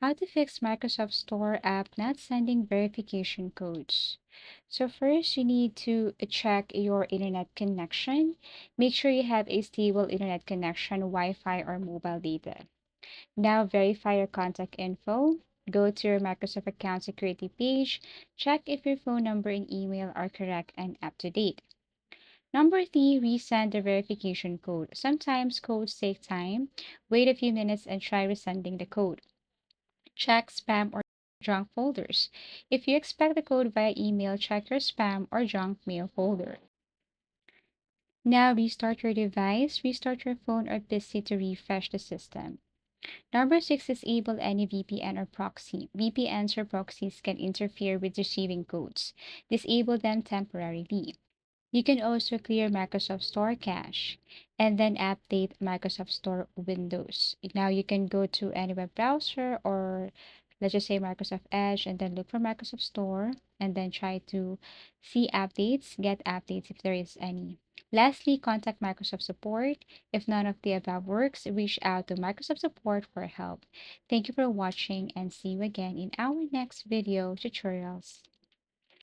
How to fix Microsoft Store app not sending verification codes. So first, you need to check your internet connection. Make sure you have a stable internet connection, Wi-Fi or mobile data. Now verify your contact info. Go to your Microsoft account security page. Check if your phone number and email are correct and up to date. Number three, resend the verification code. Sometimes codes take time. Wait a few minutes and try resending the code. Check spam or junk folders. If you expect the code via email, check your spam or junk mail folder. Now restart your device, restart your phone or PC to refresh the system. Number six, disable any VPN or proxy. VPNs or proxies can interfere with receiving codes. Disable them temporarily. You can also clear Microsoft Store cache and then update Microsoft Store Windows. Now you can go to any web browser or let's just say Microsoft Edge and then look for Microsoft Store and then try to see updates, get updates if there is any. Lastly, contact Microsoft support. If none of the above works, reach out to Microsoft support for help. Thank you for watching and see you again in our next video tutorials.